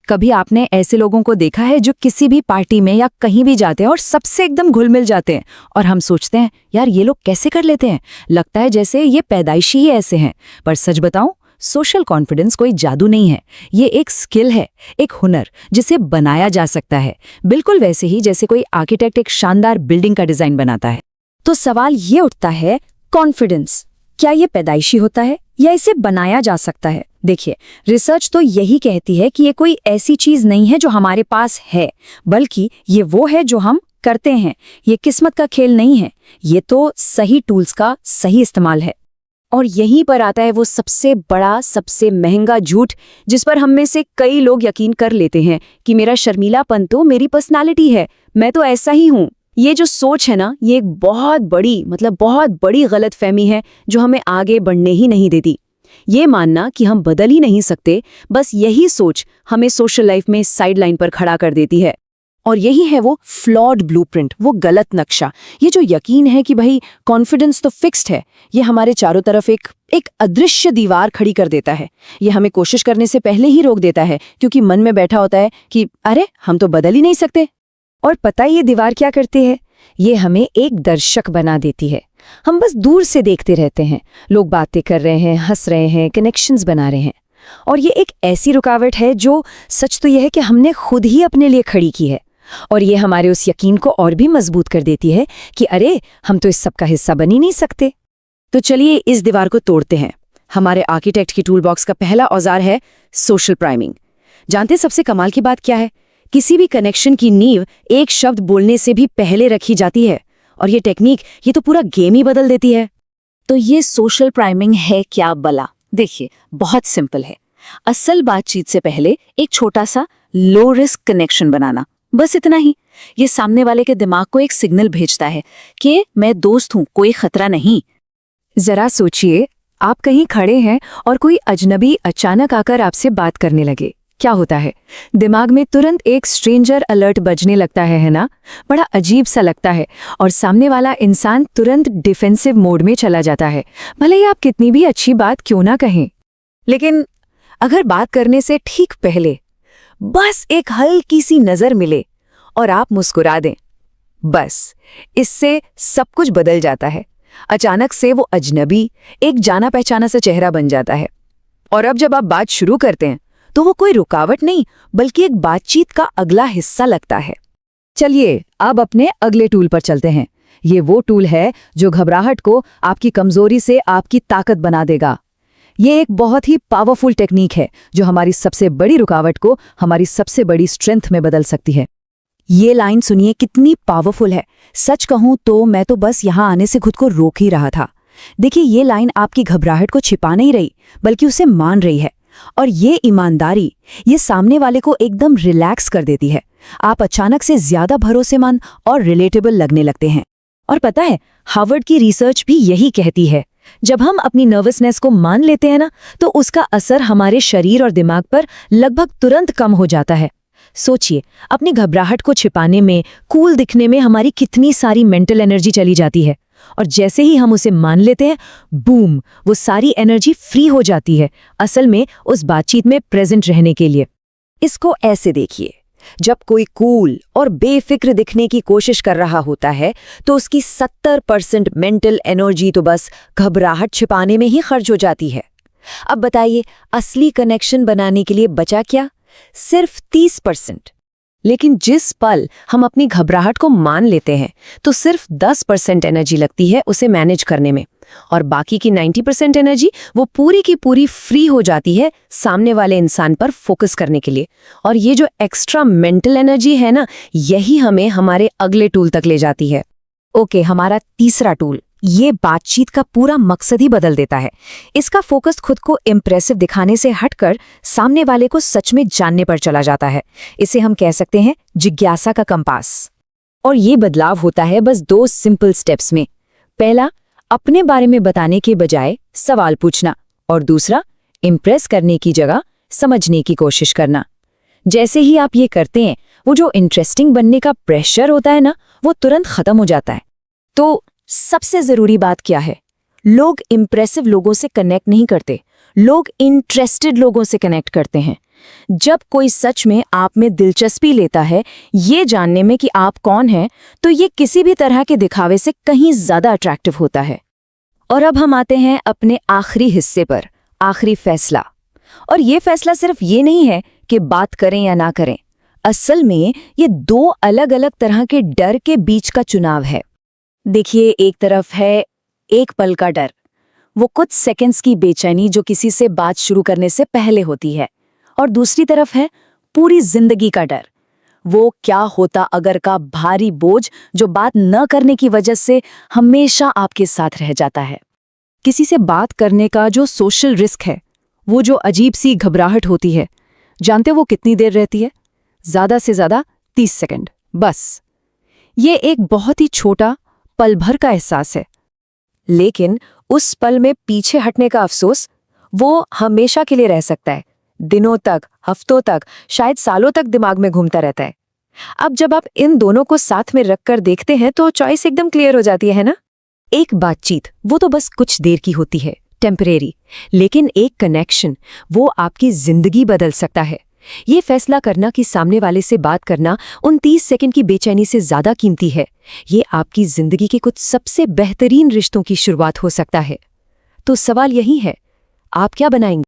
कभी आपने ऐसे लोगों को देखा है जो किसी भी पार्टी में या कहीं भी जाते हैं और सबसे एकदम घुल मिल जाते हैं, और हम सोचते हैं यार ये लोग कैसे कर लेते हैं, लगता है जैसे ये पैदाइशी ही ऐसे हैं। पर सच बताऊं, सोशल कॉन्फिडेंस कोई जादू नहीं है, ये एक स्किल है, एक हुनर जिसे बनाया जा सकता है, बिल्कुल वैसे ही जैसे कोई आर्किटेक्ट एक शानदार बिल्डिंग का डिजाइन बनाता है। तो सवाल ये उठता है, कॉन्फिडेंस क्या ये पैदाइशी होता है या इसे बनाया जा सकता है? देखिए, रिसर्च तो यही कहती है कि ये कोई ऐसी चीज नहीं है जो हमारे पास है, बल्कि ये वो है जो हम करते हैं। ये किस्मत का खेल नहीं है, ये तो सही टूल्स का सही इस्तेमाल है। और यहीं पर आता है वो सबसे बड़ा, सबसे महंगा झूठ जिस पर हम में से कई लोग यकीन कर लेते हैं कि मेरा शर्मीलापन तो मेरी पर्सनालिटी है, मैं तो ऐसा ही हूं। ये जो सोच है ना, ये एक बहुत बड़ी गलतफहमी है जो हमें आगे बढ़ने ही नहीं देती। ये मानना कि हम बदल ही नहीं सकते, बस यही सोच हमें सोशल लाइफ में साइडलाइन पर खड़ा कर देती है। और यही है वो फ्लॉड ब्लूप्रिंट, वो गलत नक्शा। ये जो यकीन है कि भाई कॉन्फिडेंस तो फिक्स्ड है, ये हमारे चारों तरफ एक अदृश्य दीवार खड़ी कर देता है। ये हमें कोशिश करने से पहले ही रोक देता है, क्योंकि मन में बैठा होता है कि अरे हम तो बदल ही नहीं सकते। और पता है ये दीवार क्या करती है? ये हमें एक दर्शक बना देती है। हम बस दूर से देखते रहते हैं, लोग बातें कर रहे हैं, हंस रहे हैं, कनेक्शंस बना रहे हैं। और ये एक ऐसी रुकावट है जो सच तो यह है कि हमने खुद ही अपने लिए खड़ी की है। और ये हमारे उस यकीन को और भी मजबूत कर देती है कि अरे हम तो इस सब का हिस्सा बन ही नहीं सकते। तो चलिए इस दीवार को तोड़ते हैं। हमारे आर्किटेक्ट की टूल बॉक्स का पहला औजार है सोशल प्राइमिंग। जानते सबसे कमाल की बात क्या है? किसी भी कनेक्शन की नींव एक शब्द बोलने से भी पहले रखी जाती है, और ये टेक्निक ये तो पूरा गेम ही बदल देती है। तो ये सोशल प्राइमिंग है क्या भला? देखिए, बहुत सिंपल है। असल बातचीत से पहले एक छोटा सा लो रिस्क कनेक्शन बनाना, बस इतना ही। ये सामने वाले के दिमाग को एक सिग्नल भेजता है कि मैं दोस्त हूं, कोई खतरा नहीं। जरा सोचिए, आप कहीं खड़े हैं और कोई अजनबी अचानक आकर आपसे बात करने लगे, क्या होता है? दिमाग में तुरंत एक स्ट्रेंजर अलर्ट बजने लगता है ना? बड़ा अजीब सा लगता है, और सामने वाला इंसान तुरंत डिफेंसिव मोड में चला जाता है, भले ही आप कितनी भी अच्छी बात क्यों ना कहें। लेकिन अगर बात करने से ठीक पहले बस एक हल्की सी नजर मिले और आप मुस्कुरा दें, बस इससे सब कुछ बदल जाता है। अचानक से वो अजनबी एक जाना पहचाना सा चेहरा बन जाता है। और अब जब आप बात शुरू करते हैं तो वो कोई रुकावट नहीं, बल्कि एक बातचीत का अगला हिस्सा लगता है। चलिए अब अपने अगले टूल पर चलते हैं। ये वो टूल है जो घबराहट को आपकी कमजोरी से आपकी ताकत बना देगा। ये एक बहुत ही पावरफुल टेक्निक है जो हमारी सबसे बड़ी रुकावट को हमारी सबसे बड़ी स्ट्रेंथ में बदल सकती है। ये लाइन सुनिए, कितनी पावरफुल है। सच कहूं तो मैं तो बस यहाँ आने से खुद को रोक ही रहा था। देखिए, ये लाइन आपकी घबराहट को छिपा नहीं रही, बल्कि उसे मान रही है। और ये ईमानदारी ये सामने वाले को एकदम रिलैक्स कर देती है। आप अचानक से ज्यादा भरोसेमंद और रिलेटेबल लगने लगते हैं। और पता है, हार्वर्ड की रिसर्च भी यही कहती है, जब हम अपनी नर्वसनेस को मान लेते हैं ना, तो उसका असर हमारे शरीर और दिमाग पर लगभग तुरंत कम हो जाता है। सोचिए, अपनी घबराहट को छिपाने में, कूल दिखने में हमारी कितनी सारी मेंटल एनर्जी चली जाती है, और जैसे ही हम उसे मान लेते हैं, बूम, वो सारी एनर्जी फ्री हो जाती है असल में उस बातचीत में प्रेजेंट रहने के लिए। इसको ऐसे देखिए, जब कोई कूल और बेफिक्र दिखने की कोशिश कर रहा होता है तो उसकी 70% मेंटल एनर्जी तो बस घबराहट छिपाने में ही खर्च हो जाती है। अब बताइए, असली कनेक्शन बनाने के लिए बचा क्या? सिर्फ 30%। लेकिन जिस पल हम अपनी घबराहट को मान लेते हैं तो सिर्फ 10% एनर्जी लगती है उसे मैनेज करने में, और बाकी की 90% एनर्जी वो पूरी की पूरी फ्री हो जाती है सामने वाले इंसान पर फोकस करने के लिए। और ये जो एक्स्ट्रा मेंटल एनर्जी है ना, यही हमें हमारे अगले टूल तक ले जाती है। ओके, हमारा तीसरा टूल, ये बातचीत का पूरा मकसद ही बदल देता है। इसका फोकस खुद को इम्प्रेसिव दिखाने से हटकर सामने वाले को सच में जानने पर चला जाता है। इसे हम कह सकते हैं जिज्ञासा का कंपास। और ये बदलाव होता है बस 2 सिंपल स्टेप्स में। पहला, अपने बारे में बताने के बजाय सवाल पूछना, और दूसरा, इम्प्रेस करने की जगह समझने की कोशिश करना। जैसे ही आप ये करते हैं, वो जो इंटरेस्टिंग बनने का प्रेशर होता है ना, वो तुरंत खत्म हो जाता है। तो सबसे जरूरी बात क्या है? लोग इम्प्रेसिव लोगों से कनेक्ट नहीं करते, लोग इंटरेस्टेड लोगों से कनेक्ट करते हैं। जब कोई सच में आप में दिलचस्पी लेता है, ये जानने में कि आप कौन हैं, तो ये किसी भी तरह के दिखावे से कहीं ज्यादा अट्रैक्टिव होता है। और अब हम आते हैं अपने आखिरी हिस्से पर, आखिरी फैसला। और ये फैसला सिर्फ ये नहीं है कि बात करें या ना करें। असल में ये दो अलग अलग तरह के डर के बीच का चुनाव है। देखिए, एक तरफ है एक पल का डर, वो कुछ सेकंड्स की बेचैनी जो किसी से बात शुरू करने से पहले होती है। और दूसरी तरफ है पूरी जिंदगी का डर, वो क्या होता अगर का भारी बोझ जो बात न करने की वजह से हमेशा आपके साथ रह जाता है। किसी से बात करने का जो सोशल रिस्क है, वो जो अजीब सी घबराहट होती है, जानते हो वो कितनी देर रहती है? ज्यादा से ज्यादा 30 सेकंड, बस। ये एक बहुत ही छोटा पल भर का एहसास है, लेकिन उस पल में पीछे हटने का अफसोस वो हमेशा के लिए रह सकता है। दिनों तक, हफ्तों तक, शायद सालों तक दिमाग में घूमता रहता है। अब जब आप इन दोनों को साथ में रखकर देखते हैं तो चॉइस एकदम क्लियर हो जाती है ना? एक बातचीत वो तो बस कुछ देर की होती है, टेम्परेरी, लेकिन एक कनेक्शन वो आपकी जिंदगी बदल सकता है। ये फैसला करना कि सामने वाले से बात करना उन 30 सेकंड की बेचैनी से ज्यादा कीमती है, ये आपकी जिंदगी के कुछ सबसे बेहतरीन रिश्तों की शुरुआत हो सकता है। तो सवाल यही है, आप क्या बनाएंगे?